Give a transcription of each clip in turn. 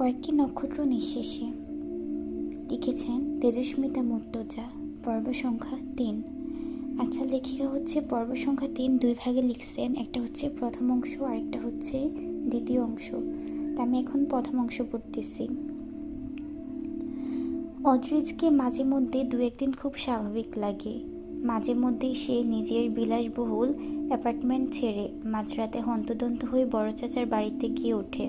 কয়েকটি নক্ষত্র নিঃশেষে। লিখেছেন তেজস্মিতা মুর্তজা। পর্ব সংখ্যা 3। আচ্ছা, লেখিকা হচ্ছে পর্ব সংখ্যা 3 দুই ভাগে লিখছেন, একটা হচ্ছে প্রথম অংশ আর একটা হচ্ছে দ্বিতীয় অংশ। তা আমি এখন প্রথম অংশ পড়তেছি। অদ্রিজকে মাঝে মধ্যে দু একদিন খুব স্বাভাবিক লাগে। মাঝে মধ্যেই সে নিজের বিলাসবহুল অ্যাপার্টমেন্ট ছেড়ে মাঝরাতে হন্তদন্ত হয়ে বড় চাচার বাড়িতে গিয়ে ওঠে।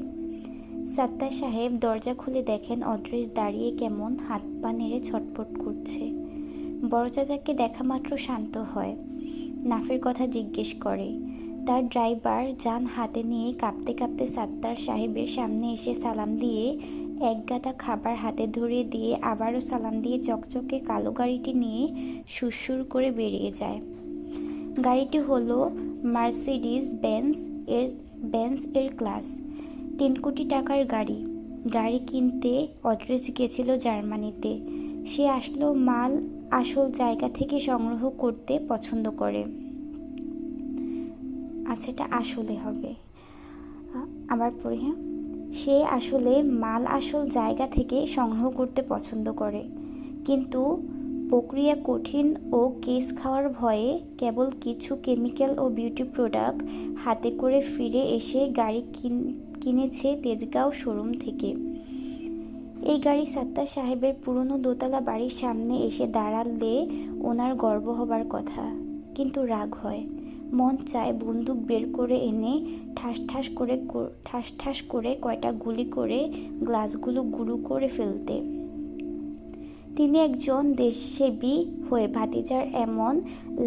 সাত্তার সাহেব দরজা খুলে দেখেন অদ্রিজ দাঁড়িয়ে কেমন হাত পা নেড়ে ছটফট করছে। বড় চাচাকে দেখা মাত্র শান্ত হয়, নাফের কথা জিজ্ঞেস করে। তার ড্রাইভার যান হাতে নিয়ে কাঁপতে কাঁপতে সাত্তার সাহেবের সামনে এসে সালাম দিয়ে এক গাদা খাবার হাতে ধরিয়ে দিয়ে আবারও সালাম দিয়ে চকচকে কালো গাড়িটি নিয়ে সুরসুর করে বেরিয়ে যায়। গাড়িটি হলো মার্সিডিজ বেঞ্জ এর ক্লাস 3 কোটি টাকার গাড়ি। গাড়ি কিনতে অদ্রিজ গেছিল জার্মানিতে। সে আসলো মাল আসল জায়গা থেকে সংগ্রহ করতে পছন্দ করে। আচ্ছা, এটা আসলে হবে, আবার পড়ি। হ্যাঁ, সে আসলে মাল আসল জায়গা থেকে সংগ্রহ করতে পছন্দ করে, কিন্তু প্রক্রিয়া কঠিন ও কেস খাওয়ার ভয়ে কেবল কিছু কেমিক্যাল ও বিউটি প্রোডাক্ট হাতে করে ফিরে এসে গাড়ি কিনেছে তেজগাঁও শোরুম থেকে। এই গাড়ি সাত্তার সাহেবের পুরনো দোতলা বাড়ির সামনে এসে দাঁড়ালে ওনার গর্ব হবার কথা, কিন্তু রাগ হয়। মন চায় বন্দুক বের করে এনে ঠাস ঠাস করে কয়টা গুলি করে গ্লাসগুলো গুঁড়ো করে ফেলতে। তিনি একজন দেশসেবী হয়ে ভাতিজার এমন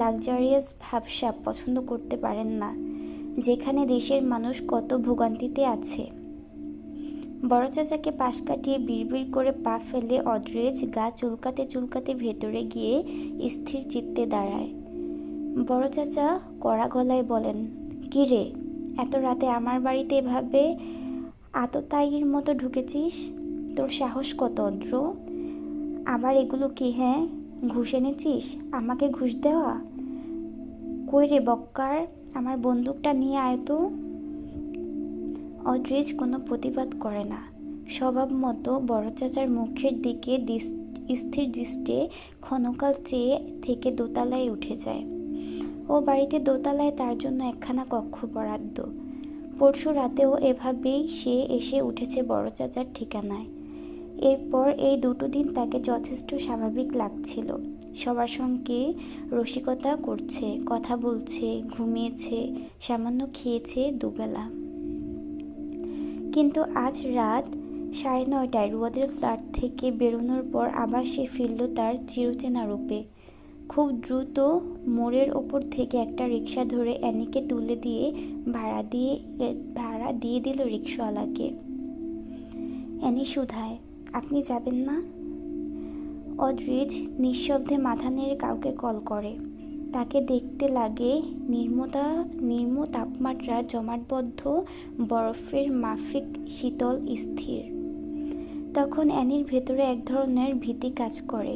লাক্সারিয়াস ভাবসাব পছন্দ করতে পারেন না, যেখানে দেশের মানুষ কত ভোগান্তিতে আছে। বড় চাচাকে পাশ কাটিয়ে বিড়বিড় করে পা ফেলে অদ্রিজ গা চুলকাতে চুলকাতে ভেতরে গিয়ে স্থির চিত্তে দাঁড়ায়। বড় চাচা কড়া গলায় বলেন, কি রে, এত রাতে আমার বাড়িতে এভাবে আততায়ীর মতো ঢুকেছিস? তোর সাহস কত অদ্র? আবার এগুলো কি? হ্যাঁ, ঘুষ এনেছিস? আমাকে ঘুষ দেওয়া? কই রে বক্কার, আমার বন্দুকটা নিয়ে আয় তো। অদ্রিজ কোনো প্রতিবাদ করে না। স্বভাব মতো বড় চাচার মুখের দিকে স্থির দৃষ্টে ক্ষণকাল চেয়ে থেকে দোতলায় উঠে যায়। ও বাড়িতে দোতলায় তার জন্য একখানা কক্ষ বরাদ্দ। পরশু রাতেও এভাবেই সে এসে উঠেছে বড় চাচার ঠিকানায়। এরপর এই 2 দিন তাকে যথেষ্ট স্বাভাবিক লাগছিল। সবার সঙ্গে রসিকতা করছে, কথা বলছে, ঘুমিয়েছে, সামান্য খেয়েছে দুবেলা। কিন্তু আজ রাত 9:30টায় রুয়াদের ফ্ল্যাট থেকে বেরোনোর পর আবার সে ফিরল তার চিরচেনা রূপে। খুব দ্রুত মোড়ের ওপর থেকে একটা রিকশা ধরে অ্যানিকে তুলে দিয়ে ভাড়া দিয়ে দিল রিকশাওয়ালাকে। অ্যানি শুধায়, আপনি যাবেন না? অদ্রিজ নিঃশব্দে মাথা নেড়ে কাউকে কল করে। তাকে দেখতে লাগে নিম্ন তাপমাত্রা জমাটবদ্ধ বরফের মাফিক শীতল স্থির। তখন অ্যানির ভেতরে এক ধরনের ভীতি কাজ করে।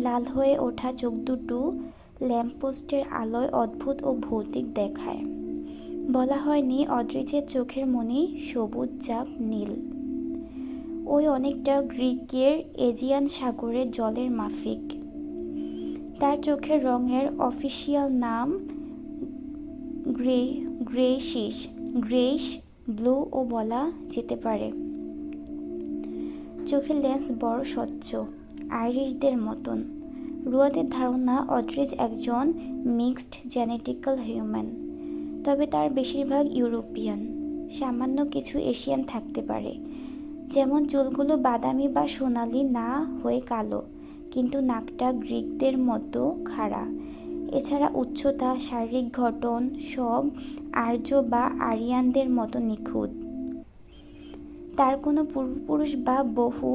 লাল হয়ে ওঠা চোখ দুটো ল্যাম্পপোস্টের আলোয় অদ্ভুত ও ভৌতিক দেখায়। বলা হয়নি অদ্রিজের চোখের মনি সবুজ চাপ নীল, ওই অনেকটা গ্রিকের এজিয়ান সাগরের জলের মাফিক। তার চোখের রঙের অফিসিয়াল নাম গ্রেইশ ব্লু ও বলা যেতে পারে। চোখের লেন্স বড় স্বচ্ছ, আইরিশদের মতন। রুয়াদের ধারণা অদ্রিজ একজন মিক্সড জেনেটিক্যাল হিউম্যান, তবে তার বেশিরভাগ ইউরোপিয়ান, সামান্য কিছু এশিয়ান থাকতে পারে। যেমন চুলগুলো বাদামি বা সোনালি না হয়ে কালো, কিন্তু নাকটা গ্রিকদের মতো খাড়া। এছাড়া উচ্চতা, শারীরিক গঠন সব আর্য বা আরিয়ানদের মতো নিখুঁত। তার কোনো পূর্বপুরুষ বা বহু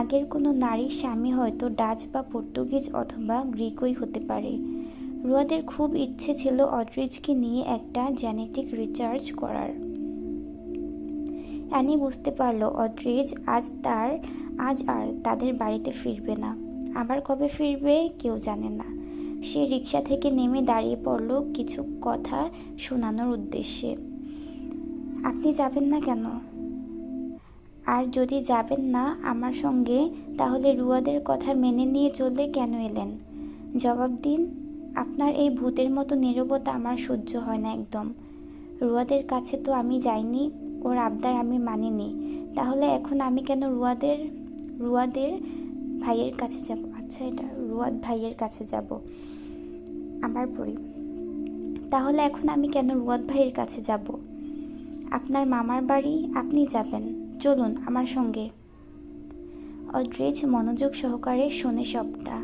আগের কোনো নারীর স্বামী হয়তো ডাচ বা পর্তুগিজ অথবা গ্রিকই হতে পারে। রুয়াদের খুব ইচ্ছে ছিল অদ্রিজকে নিয়ে একটা জেনেটিক রিসার্চ করার। অ্যানি বুঝতে পারল অদ্রিজ আজ আর তাদের বাড়িতে ফিরবে না। আবার কবে ফিরবে কেউ জানে না। সে রিকশা থেকে নেমে দাঁড়িয়ে পড়ল কিছু কথা শোনানোর উদ্দেশ্যে। আপনি যাবেন না কেন? আর যদি যাবেন না আমার সঙ্গে, তাহলে রুয়াদের কথা মেনে নিয়ে চললে কেন এলেন? জবাব দিন। আপনার এই ভূতের মতো নীরবতা আমার সহ্য হয় না একদম। রুয়াদের কাছে তো আমি যাইনি, ওর আবদার আমি মানিনি, তাহলে এখন আমি কেন রুয়াদের ভাইয়ের কাছে যাব? আচ্ছা, এটা রুয়াদ ভাইয়ের কাছে যাব। আবার পড়ি। তাহলে এখন আমি কেন রুয়াদ ভাইয়ের কাছে যাব? আপনার মামার বাড়ি, আপনি যাবেন, চলুন আমার সঙ্গে। অদ্রিজ মনোযোগ সহকারে শোনে সবটা।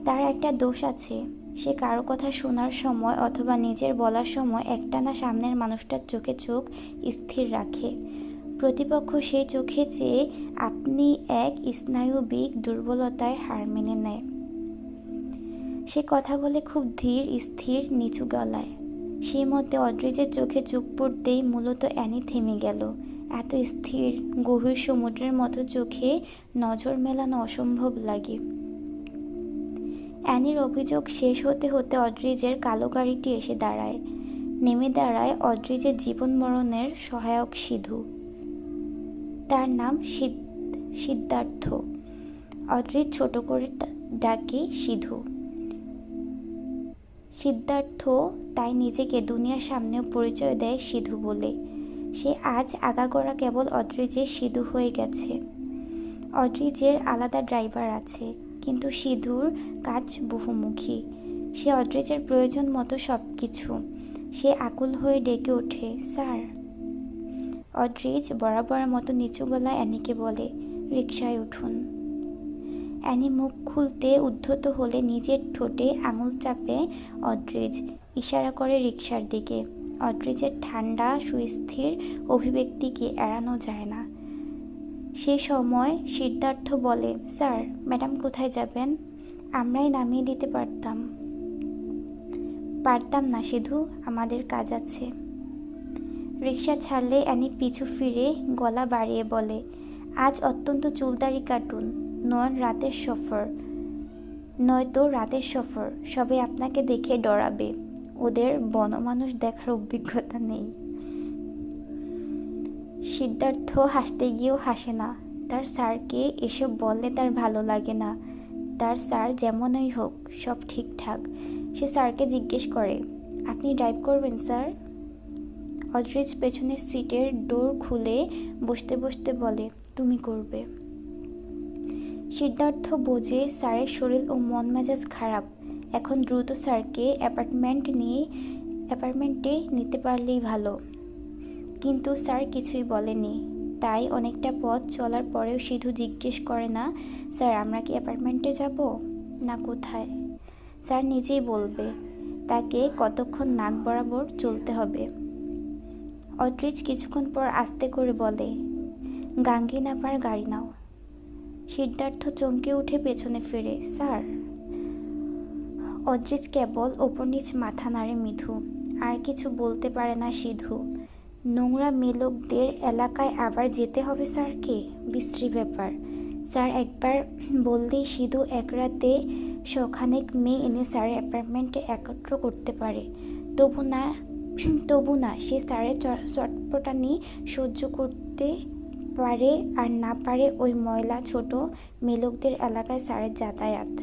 তার একটা দোষ আছে, সে কারো কথা শোনার সময় অথবা নিজের বলার সময় একটানা সামনের মানুষটার চোখে চোখ স্থির রাখে। প্রতিপক্ষ সেই চোখে চেয়ে আপনি এক স্নায়ুবিক দুর্বলতায় হার মেনে নেয়। সে কথা বলে খুব ধীর স্থির নিচু গলায়। সেই মধ্যে অদ্রিজের চোখে চোখ পড়তেই মূলত অ্যানি থেমে গেল। এত স্থির গভীর সমুদ্রের মতো চোখে নজর মেলানো অসম্ভব লাগে। অ্যানির অভিযোগ শেষ হতে হতে অদ্রিজের কালো গাড়িটি এসে দাঁড়ায়। নেমে দাঁড়ায় অদ্রিজের জীবন মরণের সহায়ক সিধু। তার নাম সিদ্ধার্থ। অদ্রিজ ছোট করে ডাকে সিধু। সিদ্ধার্থ তাই নিজেকে দুনিয়ার সামনেও পরিচয় দেয় সিধু বলে। সে আজ আগাগোড়া কেবল অদ্রিজের সিধু হয়ে গেছে। অদ্রিজের আলাদা ড্রাইভার আছে, কিন্তু সিধুর কাজ বহুমুখী। সে অদ্রিজের প্রয়োজন মতো সব কিছু। সে আকুল হয়ে ডেকে ওঠে, স্যার। অদ্রিজ বরাবরের মতো নিচু গলায় অ্যানিকে বলে, রিকশায় উঠুন। অ্যানি মুখ খুলতে উদ্ধত হলে নিজের ঠোঁটে আঙুল চাপে অদ্রিজ, ইশারা করে রিকশার দিকে। অদ্রিজের ঠান্ডা সুস্থির অভিব্যক্তিকে এড়ানো যায় না। সে সময় সিদ্ধার্থ বলে, স্যার, ম্যাডাম কোথায় যাবেন? আমরাই নামিয়ে দিতে পারতাম না সিধু, আমাদের কাজ আছে। রিকশা ছাড়লে অ্যানি পিছু ফিরে গলা বাড়িয়ে বলে, আজ অত্যন্ত চুলদারি কাটুন, নয়তো রাতের সফর। সবে আপনাকে দেখে ডরাবে, ওদের বনমানুষ দেখার অভিজ্ঞতা নেই। সিদ্ধার্থ হাসতে গিয়েও হাসে না। তার স্যারকে এসব বললে তার ভালো লাগে না। তার স্যার যেমনই হোক, সব ঠিকঠাক। সে স্যারকে জিজ্ঞেস করে, আপনি ড্রাইভ করবেন স্যার? অদ্রিজ পেছনের সিটের ডোর খুলে বসতে বসতে বলে, তুমি করবে। সিদ্ধার্থ বোঝে স্যারের শরীর ও মন মেজাজ খারাপ। এখন দ্রুত স্যারকে অ্যাপার্টমেন্টে নিতে পারলেই ভালো। কিন্তু স্যার কিছুই বলেনি। তাই অনেকটা পথ চলার পরেও সিধু জিজ্ঞেস করে না, স্যার আমরা কি অ্যাপার্টমেন্টে যাব না কোথায়? স্যার নিজেই বলবে তাকে কতক্ষণ নাক বরাবর চলতে হবে। অদ্রিজ কিছুক্ষণ পর আস্তে করে বলে, গাঙ্গিনাপার গাড়ি নাও। সিদ্ধার্থ চমকে উঠে পেছনে ফিরে, স্যার। অদ্রিজ কেবল ওপর নিচ মাথা নাড়ে মৃদু। আর কিছু বলতে পারে না সিধু। নোংরা মেয়েলোকদের এলাকায় আবার যেতে হবে স্যারকে? বিশ্রী ব্যাপার। স্যার একবার বললেই সিধু এক রাতে শখানেক মেয়ে এনে স্যারের অ্যাপার্টমেন্টে একত্র করতে পারে। তবু না সে স্যারের চটপটানি সহ্য করতে পারে আর না পারে ওই ময়লা ছোট মেয়েলোকদের এলাকায় স্যারের যাতায়াত।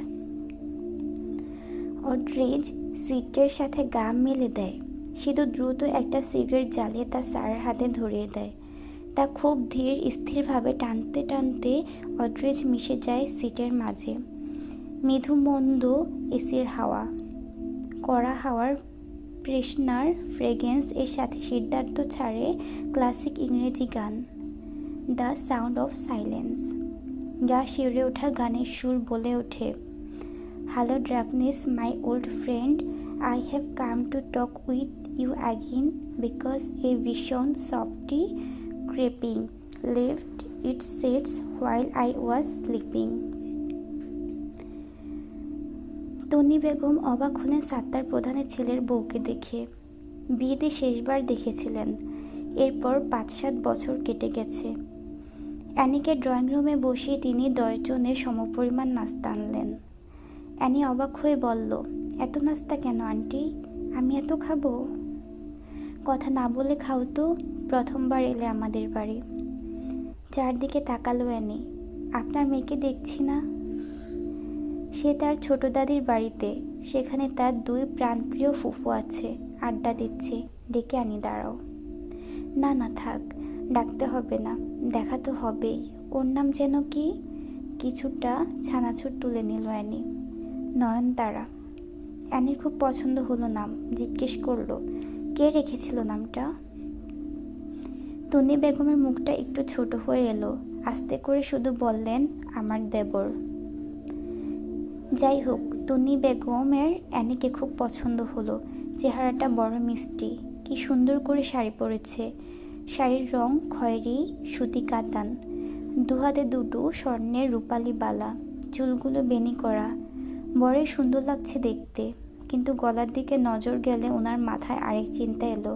অদ্রিজ সিটের সাথে গা মেলে দেয়। সিধু দ্রুত একটা সিগারেট জ্বালিয়ে তার স্যারের হাতে ধরিয়ে দেয়। তা খুব ধীর স্থিরভাবে টানতে টানতে অদ্রিজ মিশে যায় সিটের মাঝে। মৃদু মন্দ এসির হাওয়া, কড়া হাওয়ার তৃষ্ণার ফ্রেগ্রেন্স এর সাথে সিদ্ধার্থ ছাড়ে ক্লাসিক ইংরেজি গান, দ্য সাউন্ড অফ সাইলেন্স। গা শিউরে ওঠা গানের সুর বলে ওঠে, hello darkness my old friend, I have come to talk with you again because a vision softly creeping left its seeds while I was sleeping. Toni Begum অবাক হলেন সাত্তার প্রধানের ছেলের বউকে দেখে। বিয়েতে শেষবার দেখেছিলেন। এরপর 5-7 বছর কেটে গেছে। অ্যানিকে ড্রয়িং রুমে বসিয়ে তিনি 10 জনের সমপরিমাণ নাস্তা আনলেন। অ্যানি অবাক হয়ে বলল, এত নাস্তা কেন আন্টি? আমি এত খাবো? কথা না বলে খাও তো, প্রথমবার এলে আমাদের বাড়ি। চারদিকে তাকালো অ্যানি। আপনার মেয়েকে দেখছি না। সে তার ছোট দাদির বাড়িতে, সেখানে তার 2 প্রাণপ্রিয় ফুফু আছে, আড্ডা দিচ্ছে। ডেকে আনি, দাঁড়াও। না না থাক, ডাকতে হবে না, দেখা তো হবেই। ওর নাম যেন কি? কিছুটা ছানাছুট তুলে নিল অ্যানি। নয়নতারা। অ্যানির খুব পছন্দ হলো নাম, জিজ্ঞেস করলো, কে রেখেছিল নামটা? তন্নি বেগমের মুখটা একটু ছোট হয়ে এলো, আস্তে করে শুধু বললেন, আমার দেবর। যাই হোক, তন্নি বেগমের অ্যানিকে খুব পছন্দ হলো। চেহারাটা বড় মিষ্টি, কি সুন্দর করে শাড়ি পরেছে। শাড়ির রং খয়েরি সুতি কাতান, দুহাতে দুটো স্বর্ণের রূপালি বালা, চুলগুলো বেনি করা। বড়ই সুন্দর লাগছে দেখতে। কিন্তু গলার দিকে নজর গেলে ওনার মাথায় আরেক চিন্তা এলো।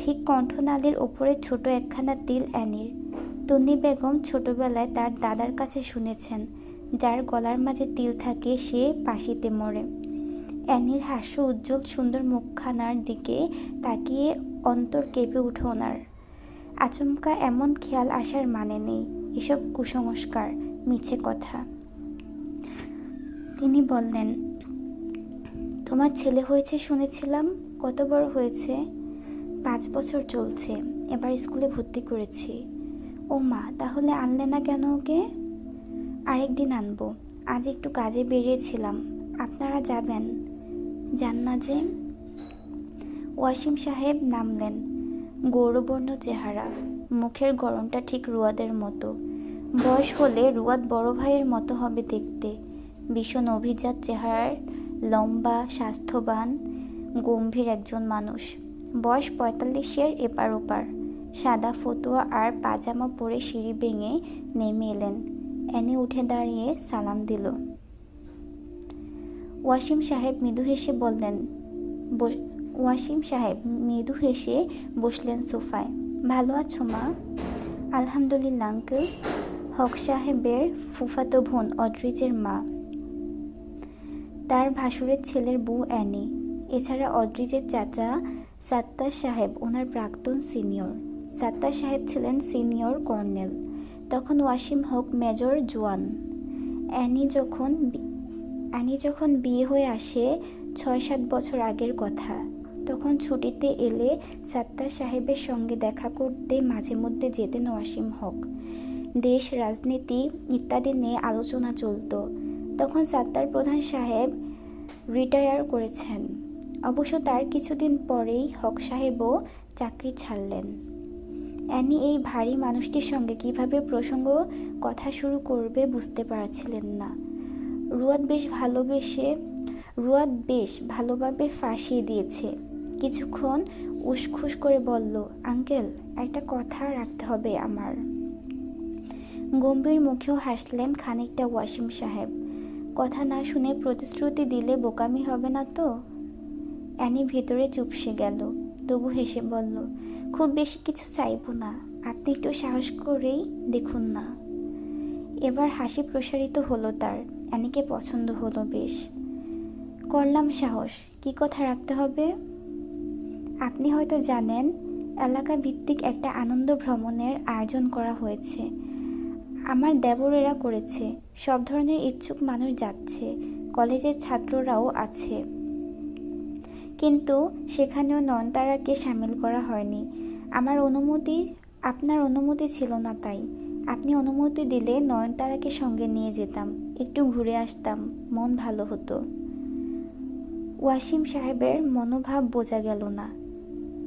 ঠিক কণ্ঠনালীর ওপরে ছোট একখানা তিল অ্যানির। তন্নি বেগম ছোটবেলায় তার দাদার কাছে শুনেছেন, যার গলার মাঝে তিল থাকে সে পাশিতে মরে। অ্যানির হাস্য উজ্জ্বল সুন্দর মুখখানার দিকে তাকিয়ে অন্তর কেঁপে উঠে ওনার। আচমকা এমন খেয়াল আসার মানে নেই, এসব কুসংস্কার, মিছে কথা। তিনি বললেন, তোমার ছেলে হয়েছে শুনেছিলাম, কত বড় হয়েছে? 5 বছর চলছে, এবার স্কুলে ভর্তি করেছি। ও মা, তাহলে আনলে না কেন ওকে? আরেকদিন আনবো, আজ একটু কাজে বেরিয়েছিলাম। আপনারা যাবেন? যান না যে। ওয়াসিম সাহেব নামলেন। গৌরবর্ণ চেহারা, মুখের গড়নটা ঠিক রুয়াদের মতো। বয়স হলে রুয়াদ বড় ভাইয়ের মতো হবে দেখতে। ভীষণ অভিজাত চেহারার, লম্বা, স্বাস্থ্যবান, গম্ভীর একজন মানুষ। বয়স 45-এর এপার ওপার। সাদা ফতুয়া আর পাজামা পরে সিঁড়ি ভেঙে নেমে এলেন। অ্যানি উঠে দাঁড়িয়ে সালাম দিল। ওয়াসিম সাহেব মৃদু হেসে বললেন, ওয়াসিম সাহেব মৃদু হেসে বসলেন সোফায়। ভালো আছো মা? আলহামদুলিল্লাহ আঙ্কেল। হক সাহেবের ফুফাতো বোন অদ্রিজের মা, তার ভাসুরের ছেলের বউ অ্যানি। এছাড়া অদ্রিজের চাচা সাত্তার সাহেব ওনার প্রাক্তন সিনিয়র। সাত্তার সাহেব ছিলেন সিনিয়র কর্নেল, তখন ওয়াসিম হক মেজর জোয়ান। অ্যানি যখন বিয়ে হয়ে আসে 6-7 বছর আগের কথা, তখন ছুটিতে এলে সাত্তার সাহেবের সঙ্গে দেখা করতে মাঝে মধ্যে যেতেন ওয়াসিম হক। দেশ, রাজনীতি ইত্যাদি নিয়ে আলোচনা চলত। তখন সাত্তার প্রধান সাহেব রিটায়ার করেছেন। অবশ্য তার কিছুদিন পরেই হক সাহেবও চাকরি ছাড়লেন। অ্যানি এই ভারী মানুষটির সঙ্গে কিভাবে প্রসঙ্গ কথা শুরু করবে বুঝতে পারছিলেন না। রুয়াদ বেশ ভালোভাবে ফাঁসিয়ে দিয়েছে। কিছুক্ষণ উসখুস করে বলল, আঙ্কেল, একটা কথা রাখতে হবে আমার। গম্ভীর মুখেও হাসলেন খানিকটা ওয়াসিম সাহেব। কথা না শুনে প্রতিশ্রুতি দিলে বোকামি হবে না তো? অ্যানি ভেতরে চুপসে গেল, তবু হেসে বলল, খুব বেশি কিছু চাইব না, আপনি একটু সাহস করেই দেখুন না। এবার হাসি প্রসারিত হলো তার। অ্যানিকে পছন্দ হলো বেশ। করলাম সাহস, কি কথা রাখতে হবে? আপনি হয়তো জানেন, এলাকা ভিত্তিক একটা আনন্দ ভ্রমণের আয়োজন করা হয়েছে। আমার দেবরেরা করেছে। সব ধরনের ইচ্ছুক মানুষ যাচ্ছে, কলেজের ছাত্ররাও আছে। কিন্তু সেখানেও নয়নতারাকে সামিল করা হয়নি। আপনার অনুমতি ছিল না, তাই আপনি অনুমতি দিলে নয়নতারাকে সঙ্গে নিয়ে যেতাম, একটু ঘুরে আসতাম, মন ভালো হতো। ওয়াসিম সাহেবের মনোভাব বোঝা গেল না।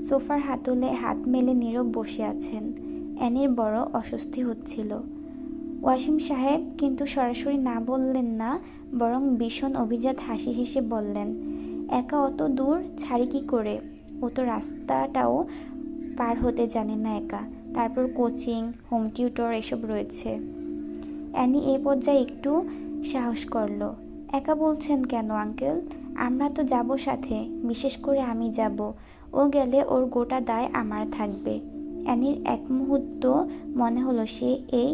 সোফার হাতলে হাত মেলে নীরব বসে আছেন। অ্যানির বড় অস্বস্তি হচ্ছিল। ওয়াসিম সাহেব কিন্তু সরাসরি না বললেন না, বরং ভীষণ অভিজাত হাসি হেসে বললেন, একা অত দূর ছাড়ি কি করে? ও তো রাস্তাটাও পার হতে জানে না একা। তারপর কোচিং, হোম টিউটর এসব রয়েছে। অ্যানি এই পর্যায়ে একটু সাহস করল। একা বলছেন কেন আঙ্কেল? আমরা তো যাব সাথে, বিশেষ করে আমি যাব। ও গেলে ওর গোটা দায় আমার থাকবে। অ্যানির এক মুহূর্ত মনে হলো সে এই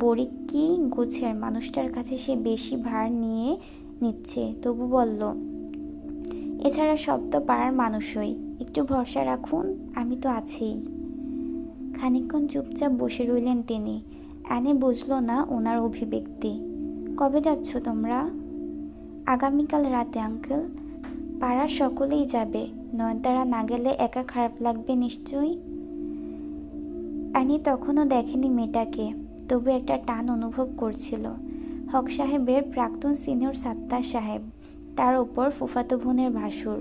বরিকি গোছের মানুষটার কাছে সে বেশি ভার নিয়ে নিচ্ছে। তবু বলল, এছাড়া সব তো পাড়ার মানুষই, একটু ভরসা রাখুন, আমি তো আছিই। খানিকক্ষণ চুপচাপ বসে রইলেন তিনি। অ্যানি বুঝল না ওনার অভিব্যক্তি। কবে যাচ্ছ তোমরা? আগামীকাল রাতে আঙ্কেল। পাড়ার সকলেই যাবে। নয়নতারা না গেলে একা খারাপ লাগবে নিশ্চয়ই। অ্যানি তখনও দেখেনি মেয়েটাকে, তবু একটা টান অনুভব করছিল। হক সাহেবের প্রাক্তন সিনিয়র সাত্তার সাহেব, তার ওপর ফুফাতো বোনের ভাসুর,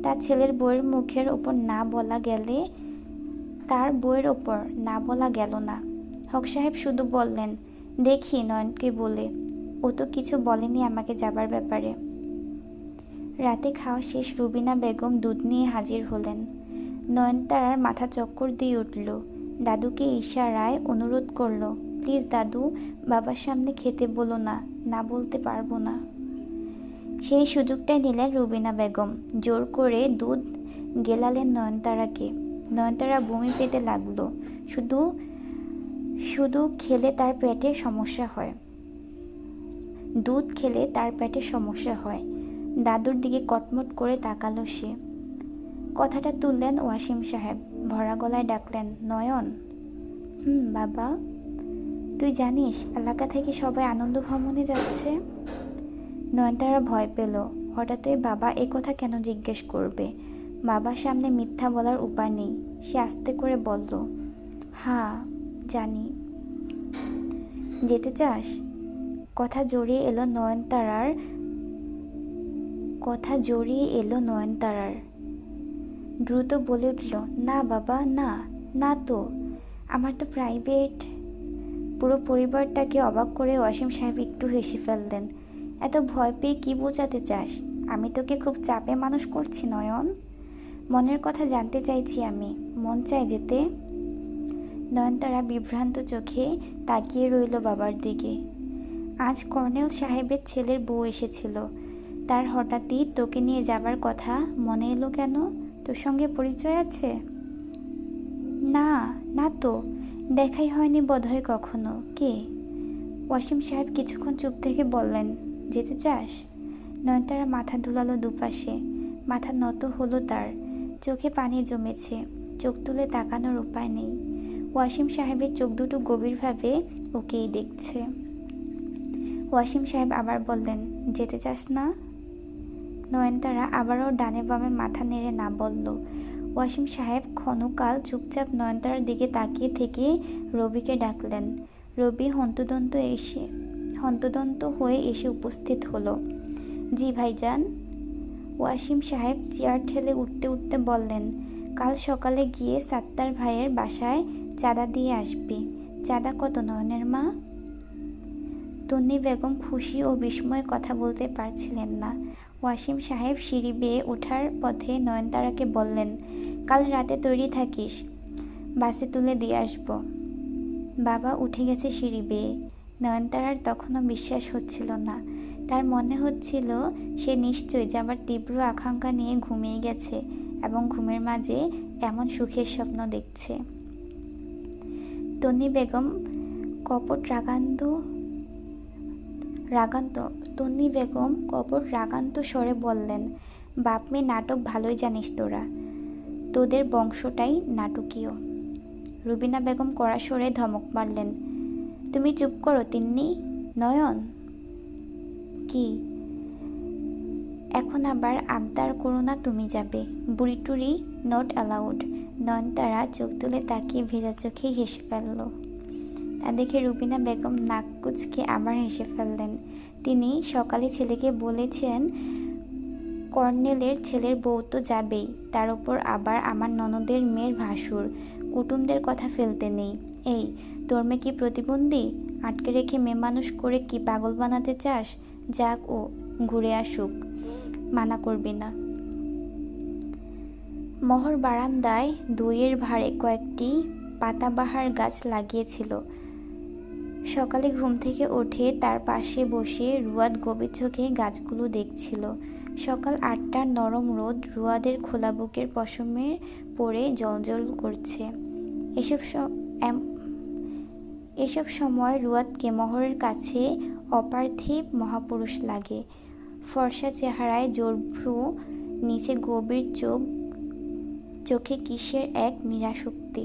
তার ছেলের বউয়ের মুখের ওপর না বলা গেলে তার বউয়ের ওপর না বলা গেল না। হক সাহেব শুধু বললেন, দেখি নয়নকে বলে। ও তো কিছু বলেনি আমাকে যাবার ব্যাপারে। রাতে খাওয়া শেষ রুবিনা বেগম দুধ নিয়ে হাজির হলেন। নয়নতারার মাথা চক্কর দিয়ে উঠল। দাদুকে ইশারায় অনুরোধ করল, প্লিজ দাদু, বাবার সামনে খেতে বলো না, না বলতে পারবো না। সেই সুযোগটাই নিলেন রুবিনা বেগম। জোর করে দুধ গেলালেন নয়নতারাকে। নয়নতারা বমি পেতে লাগলো। শুধু শুধু খেলে তার পেটে সমস্যা হয়, দুধ খেলে তার পেটে সমস্যা হয়। দাদুর দিকে কটমট করে তাকালো সে। কথাটা তুললেন ওয়াসিম সাহেব। ভরা গলায় ডাকলেন, নয়ন। বাবা। তুই জানিস এলাকা থেকে সবাই আনন্দ ভ্রমণে যাচ্ছে? নয়নতারা ভয় পেল। হঠাৎই বাবা এ কথা কেন জিজ্ঞেস করবে? বাবার সামনে মিথ্যা বলার উপায় নেই। সে আস্তে করে বলল, হ্যাঁ জানি। যেতে চাস? কথা জড়িয়ে এলো নয়নতারার। দ্রুত বলে উঠল, না বাবা, না, না তো। আমার তো প্রাইভেট। পুরো পরিবারটাকে অবাক করে ওয়াসিম সাহেব একটু হেসে ফেললেন। এত ভয় পেয়ে কি বোঝাতে চাস? আমি তোকে খুব চাপে মানুষ করছি নয়ন। মনের কথা জানতে চাইছি আমি। মন চায় যেতে? নয়নতারা বিভ্রান্ত চোখে তাকিয়ে রইল বাবার দিকে। আজ কর্নেল সাহেবের ছেলের বউ এসেছিল। তার হঠাৎই তোকে নিয়ে যাবার কথা মনে এলো কেন? তোর সঙ্গে পরিচয় আছে? না, না তো, দেখাই হয়নি বোধহয় কখনো। কে? ওয়াসিম সাহেব কিছুক্ষণ চুপ থেকে বললেন, যেতে চাস? নয়নতারা মাথা দুলালো দুপাশে। মাথা নত হলো তার। চোখে পানি জমেছে। চোখ তুলে তাকানোর উপায় নেই। ওয়াসিম সাহেবের চোখ দুটো গভীরভাবে ওকেই দেখছে। ওয়াসিম সাহেব আবার বললেন, যেতে চাস না? নয়নতারা আবারও ডানে বামে মাথা নেড়ে না বলল। ওয়াসিম সাহেব ক্ষণকাল চুপচাপ নয়নতারার দিকে তাকিয়ে থেকে রবিকে ডাকলেন। রবি হন্তদন্ত হয়ে এসে উপস্থিত হলো। জি ভাইজান। ওয়াসিম সাহেব চেয়ার ঠেলে উঠতে উঠতে বললেন, কাল সকালে গিয়ে সাত্তার ভাইয়ের বাসায় চাঁদা দিয়ে আসবি। চাঁদা কত নয়নের মা? তন্নি বেগম খুশি ও বিস্ময়ে কথা বলতে পারছিলেন না। ওয়াসিম সাহেব সিঁড়ি বেয়ে ওঠার পথে নয়নতারাকে বললেন, কাল রাতে তৈরি থাকিস, বাসে তুলে দিয়ে আসব। বাবা উঠে গেছে সিঁড়ি বেয়ে। নয়নতারার তখনও বিশ্বাস হচ্ছিল না। তার মনে হচ্ছিল সে নিশ্চয়ই যাবার তীব্র আকাঙ্ক্ষা নিয়ে ঘুমিয়ে গেছে এবং ঘুমের মাঝে এমন সুখের স্বপ্ন দেখছে। তন্নি বেগম কপট রাগান্ত স্বরে বললেন, বাপ মেয়ে নাটক ভালোই জানিস তোরা। তোদের বংশটাই নাটকীয়। রুবিনা বেগম কড়া স্বরে ধমক মারলেন, তুমি চুপ করো তিন্নি। নয়ন। কি? এখন আবার আবদার করো না তুমি যাবে। বুড়ি টুড়ি নট অ্যালাউড। নয়নতারা চোখ তুলে তাকিয়ে ভেজা চোখেই হেসে ফেলল। তা দেখে রুবিনা বেগম নাক কুচকে আবার হেসে ফেললেন। তিনি সকালে ছেলেকে বলেছেন, কর্নেলের ছেলের বউ তো যাবেই, তার উপর আবার আমার ননদের মেয়ের ভাসুর। কুটুমদের কথা ফেলতে নেই। এই, তোর মেয়ে কি প্রতিবন্ধী? আটকে রেখে মেয়ে মানুষ করে কি পাগল বানাতে চাস? যাক, ও ঘুরে আসুক, মানা করবি না। মহর বারান্দায় দইয়ের ভাঁড়ে কয়েকটি পাতাবাহার গাছ লাগিয়েছিল। সকালে ঘুম থেকে উঠে তার পাশে বসে রুয়াদ গভীর চোখে গাছগুলো দেখছিল। সকাল 8টার নরম রোদ রুয়াদের খোলা বুকের পশমে পড়ে জ্বলজ্বল করছে। এসব সময় রুয়াদকে মহরের কাছে অপার্থিব মহাপুরুষ লাগে। ফর্সা চেহারায় জোরভ্রু, নিচে গভীর চোখে কিসের এক নিরাসক্তি।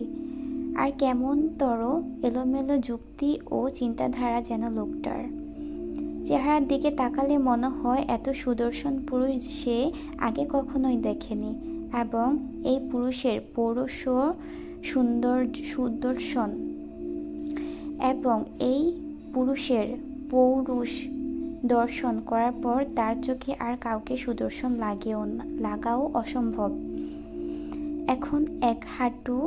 আর কেমনতর এলোমেলো যুক্তি ও চিন্তাধারা যেন লোকটার। চেহারার দিকে তাকালে মনে হয় এত সুদর্শন পুরুষ সে আগে কখনোই দেখেনি, এবং এই পুরুষের পৌরুষ সুদর্শন, এবং এই পুরুষের পৌরুষ দর্শন করার পর তার চোখে আর কাউকে সুদর্শন লাগাও অসম্ভব। এখন এক হাঁটু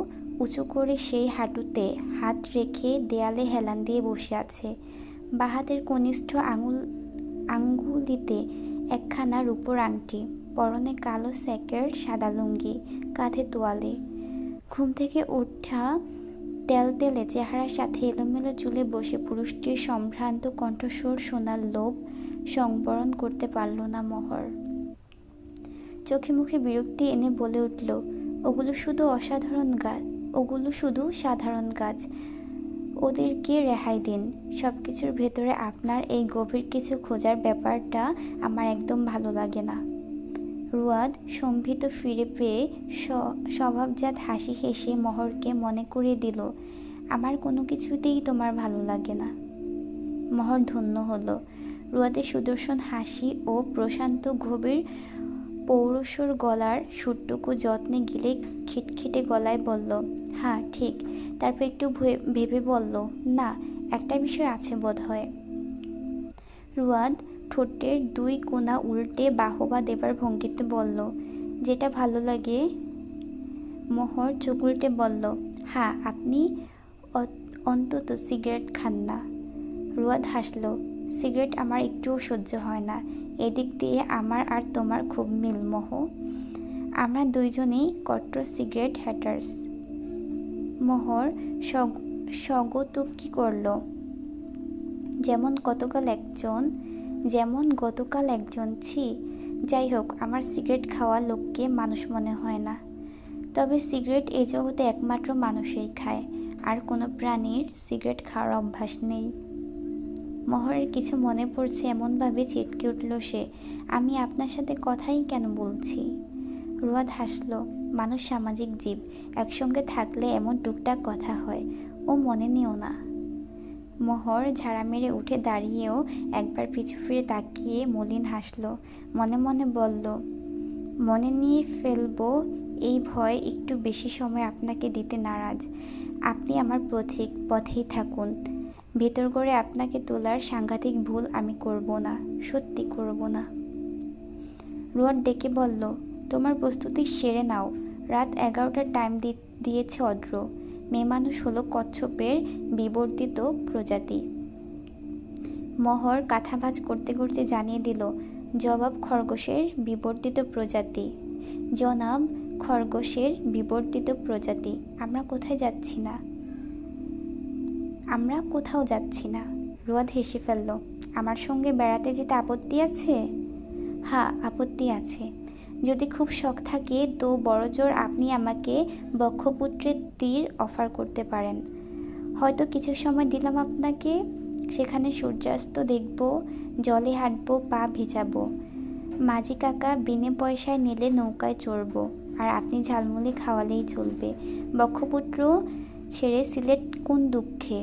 উঁচু করে সেই হাঁটুতে হাত রেখে দেয়ালে হেলান দিয়ে বসে আছে। বাঁ হাতের কনিষ্ঠ আঙ্গুলিতে একখানা রূপোর আংটি, পরনে কালো স্যাকের সাদা লুঙ্গি, কাঁধে তোয়ালে। ঘুম থেকে ওঠা তেলতেলে চেহারার সাথে এলোমেলো চুলে বসে পুরুষটির সম্ভ্রান্ত কণ্ঠস্বর শোনার লোভ সংবরণ করতে পারল না মোহর। চোখে মুখে বিরক্তি এনে বলে উঠল, ওগুলো শুধু সাধারণ গাছ, ওদেরকে রেহাই দিন। সব কিছুর ভেতরে আপনার এই গভীর কিছু খোঁজার ব্যাপারটা আমার একদম ভালো লাগে না। রুয়াদ সম্ভিত ফিরে পেয়ে স্বভাবজাত হাসি হেসে মোহরকে মনে করিয়ে দিল, আমার কোনো কিছুতেই তোমার ভালো লাগে না। মোহর ধন্য হলো। রুয়াদের সুদর্শন হাসি ও প্রশান্ত গভীর পৌরুষর গলার সুরটুকু যত্নে গিলে খিটখিটে গলায় বলল, হ্যাঁ ঠিক। তারপর একটু ভেবে বলল, না, একটা বিষয় আছে বোধ হয়। রুয়াদ ঠোঁটের দুই কোণা উল্টে বাহবা দেবার ভঙ্গিতে বলল, যেটা ভালো লাগে। মোহর চোখ উল্টে বলল, হ্যাঁ, আপনি অন্তত সিগারেট খান না। রুয়াদ হাসল, সিগারেট আমার একটুও সহ্য হয় না। এদিক দিয়ে আমার আর তোমার খুব মিল মোহ। আমরা দুইজনেই কট্টর সিগারেট হ্যাটার্স। মোহর স্বগতোক্তি করল, যেমন গতকাল একজন ছি। যাই হোক, আমার সিগারেট খাওয়া লোককে মানুষ মনে হয় না। তবে সিগারেট এ জগতে একমাত্র মানুষই খায়, আর কোনো প্রাণীর সিগারেট খাওয়ার অভ্যাস নেই। মোহরের কিছু মনে পড়ছে এমনভাবে চেটকে উঠল সে, আমি আপনার সাথে কথাই কেন বলছি। রুয়াদ হাসল, মানুষ সামাজিক জীব, একসঙ্গে থাকলে এমন টুকটাক কথা হয়, ও মনে নিও না। মোহর ঝাড়া মেরে উঠে দাঁড়িয়েও একবার পিছু ফিরে তাকিয়ে মলিন হাসল, মনে মনে বলল, মনে নিয়ে ফেলবো এই ভয় একটু বেশি সময় আপনাকে দিতে নারাজ। আপনি আমার পথেই থাকুন। ভেতর করে আপনাকে তোলার সাংঘাতিক ভুল আমি করব না, সত্যি করব না। রুয়াদ ডেকে বলল, তোমার প্রস্তুতি সেরে নাও, রাত 11টার টাইম দিয়েছে অদ্র। মেয়ে মানুষ হলো কচ্ছপের বিবর্তিত প্রজাতি। মোহর কাঁথা ভাঁজ করতে করতে জানিয়ে দিল, জনাব খরগোশের বিবর্তিত প্রজাতি। আমরা কোথাও যাচ্ছি না। রুয়াদ হেসে ফেলল, আমার সঙ্গে বেড়াতে যেতে আপত্তি আছে? হ্যাঁ, আপত্তি আছে। যদি খুব শখ থাকে তো বড়জোর আপনি আমাকে বক্ষপুত্রের তীর অফার করতে পারেন। হয়তো কিছু সময় দিলাম আপনাকে, সেখানে সূর্যাস্ত দেখব, জলে হাঁটবো, পা ভেজাবো। মাঝি কাকা বিনে পয়সায় নিলে নৌকায় চড়ব, আর আপনি ঝালমুড়ি খাওয়ালেই চলবে। বক্ষপুত্র ছেড়ে সিলেট কোন দুঃখে।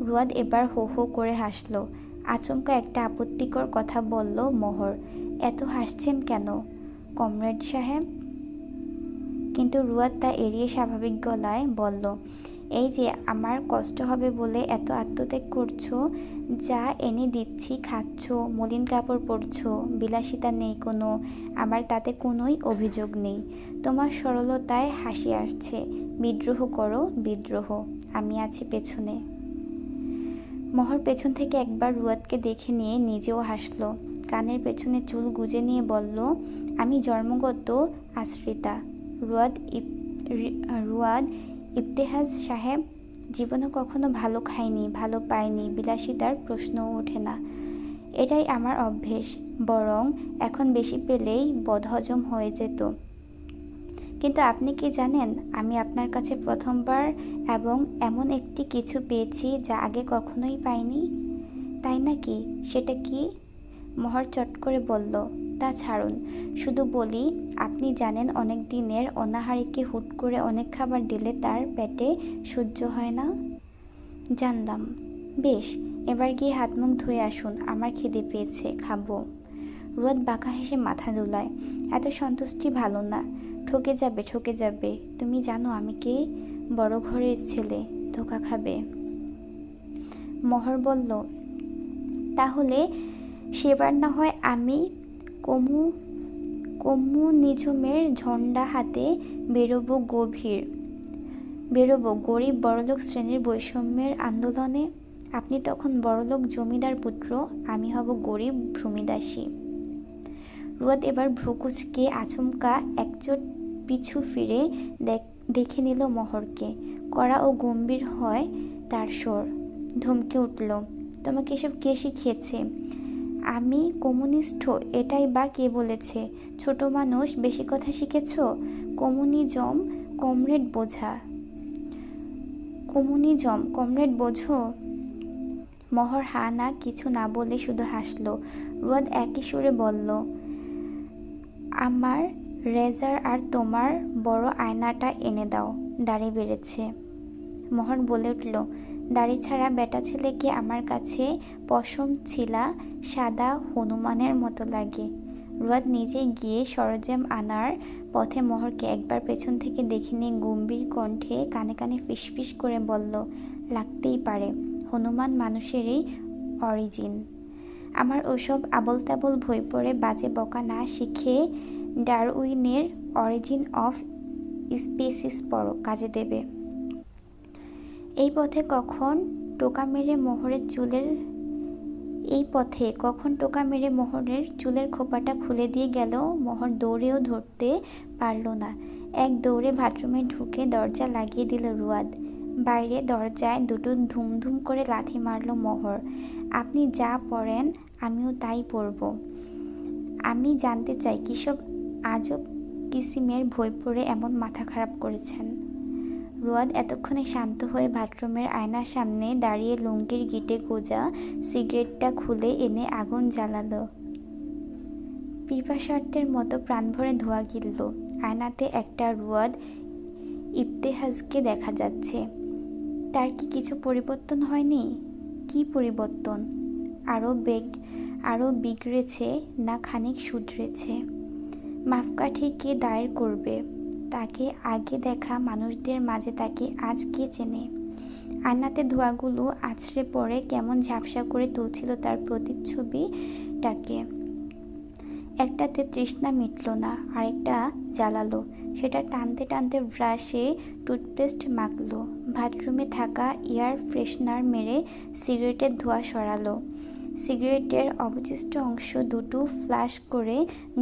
রুয়াদ এবার হো হো করে হাসল। আচমকা একটা আপত্তিকর কথা বলল মোহর, এত হাসছেন কেন কমরেড সাহেব? কিন্তু রুয়াদ তা এড়িয়ে স্বাভাবিক গলায় বলল, এই যে আমার কষ্ট হবে বলে এত আত্মত্যাগ করছো, যা এনে দিচ্ছি খাচ্ছ, মলিন কাপড় পরছো, বিলাসিতা নেই কোনো, আমার তাতে কোনোই অভিযোগ নেই। তোমার সরলতায় হাসি আসছে। বিদ্রোহ করো, বিদ্রোহ, আমি আছি পেছনে। মোহর পেছন থেকে একবার রুয়াদকে দেখে নিয়ে নিজেও হাসল। কানের পেছনে চুল গুজে নিয়ে বলল, আমি জন্মগত আশ্রিতা। রুয়াদ ইবতেহাজ সাহেব, জীবনে কখনো ভালো খাইনি, ভালো পাইনি, বিলাসিতার প্রশ্নও ওঠে না। এটাই আমার অভ্যেস, বরং এখন বেশি পেলেই বদহজম হয়ে যেত। কিন্তু আপনি কি জানেন, আমি আপনার কাছে প্রথমবার এবং এমন একটি কিছু পেয়েছি যা আগে কখনোই পাইনি। তাই নাকি? সেটা কি? মোহর চট করে বলল, তা ছাড়ুন, শুধু বলি আপনি জানেন অনেক দিনের অনাহারীকে হুট করে অনেক খাবার দিলে তার পেটে সহ্য হয় না। জানলাম। বেশ, এবার গিয়ে হাত মুখ ধুয়ে আসুন, আমার খিদে পেয়েছে, খাবো। রুয়াদ বাঁকা হেসে মাথা দোলায়। এত সন্তুষ্টি ভালো না। ঠকে যাবে, ঠকে যাবে। তুমি জানো আমি কে? বড় ঘরের ছেলে, ধোকা খাবে। মহর বলল, তাহলে সেবার না হয় আমি কম্যুনিজমের ঝন্ডা হাতে বেরোবো গরিব বড়লোক শ্রেণীর বৈষম্যের আন্দোলনে। আপনি তখন বড়লোক জমিদার পুত্র, আমি হব গরিব ভূমিদাসী। রুয়াদ এবার ভ্রুকুচকে আচমকা একচোট পিছু ফিরে দেখে নিল মহরকে। কড়া ও গম্ভীর হয় তার স্বর। ধমকে উঠল, তোমাকে এসব কে শিখিয়েছে? আমি কমিউনিস্ট, এটাই বা কে বলেছে? ছোট মানুষ, বেশি কথা শিখেছ? কমিউনিজম কমরেড বোঝো? মহর হা না কিছু না বলে শুধু হাসল। রুয়াদ একই সুরে বলল, আমার রেজার আর তোমার বড় আয়নাটা এনে দাও, দাড়ি বেড়েছে। মহর বলে উঠল, দাড়ি ছাড়া বেটা ছেলেকে আমার কাছে পশম ছিলা সাদা হনুমানের মতো লাগে। রুয়াদ নিজে গিয়ে সরঞ্জাম আনার পথে মহরকে একবার পেছন থেকে দেখে নিয়ে গম্ভীর কণ্ঠে কানে কানে ফিসফিস করে বলল, লাগতেই পারে, হনুমান মানুষেরই অরিজিন। আমার ওসব আবল তাবল বই পড়ে বাজে বকা না শিখে ডারউইনের অরিজিন অফ স্পেসিস পড়ো, কাজে দেবে। এই পথে কখন টোকা মেরে মোহরের চুলের খোপাটা খুলে দিয়ে গেল, মোহর দৌড়েও ধরতে পারল না। এক দৌড়ে বাথরুমে ঢুকে দরজা লাগিয়ে দিল রুয়াদ। বাইরে দরজায় দুটো ধুমধুম করে লাথি মারল মোহর। আপনি যা পড়েন আমিও তাই পড়ব। আমি জানতে চাই কিসব আজব কিসিমের বই পড়ে এমন মাথা খারাপ করেছেন। রুয়াদ এতক্ষণে শান্ত হয়ে বাথরুমের আয়নার সামনে দাঁড়িয়ে লুঙ্গির গিটে গোজা সিগারেটটা খুলে এনে আগুন জ্বালালো। পিপাসার্থের মতো প্রাণ ভরে ধোঁয়া গিলল। আয়নাতে একটা রুয়াদ ইবতেহাজকে দেখা যাচ্ছে। তার কি কিছু পরিবর্তন হয়নি? কি পরিবর্তন? আরও বিগড়েছে না খানিক শুধরেছে? মাপকাঠি কে দায়ের করবে? তাকে আগে দেখা মানুষদের মাঝে তাকে আজ কে চেনে? আয়নাতে ধোঁয়াগুলো আছড়ে পড়ে কেমন ঝাপসা করে তুলছিল তার প্রতিচ্ছবিটাকে। একটাতে তৃষ্ণা মিটল না, আরেকটা জ্বালালো। সেটা টানতে টানতে ব্রাশে টুথপেস্ট মাখল। বাথরুমে থাকা এয়ার ফ্রেশনার মেরে সিগারেটের ধোঁয়া সরালো। সিগারেটের অবশিষ্ট অংশ দুটো ফ্লাশ করে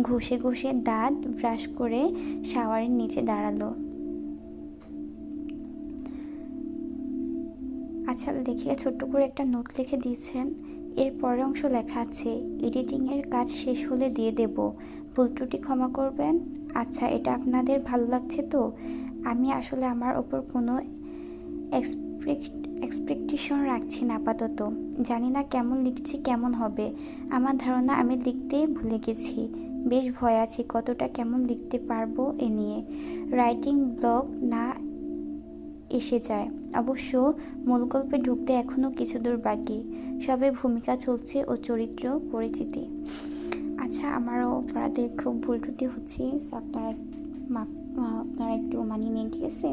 ঘষে ঘষে দাঁত ব্রাশ করে শাওয়ারের নিচে দাঁড়ালো। আচ্ছা, দেখে ছোট্ট করে একটা নোট লিখে দিয়েছেন। এর পরের অংশ লেখা আছে, এডিটিংয়ের কাজ শেষ হলে দিয়ে দেব, ভুল ত্রুটি ক্ষমা করবেন। আচ্ছা, এটা আপনাদের ভালো লাগছে তো? আমি আসলে আমার ওপর কোনো এক্সপেকটেশন রাখছি না আপাতত। জানি না কেমন লিখছি, কেমন হবে। আমার ধারণা আমি লিখতে ভুলে গেছি। বেশ ভয় আছি কতটা কেমন লিখতে পারবো এ নিয়ে। রাইটিং ব্লক না এসে যায়। অবশ্য মূল গল্পে ঢুকতে এখনও কিছু দূর বাকি। সবে ভূমিকা চলছে ও চরিত্র পরিচিতি। আচ্ছা, আমারও পড়াতে খুব ভুল ত্রুটি হচ্ছে, আপনারা একটু মানিয়ে নিন, ঠিক আছে?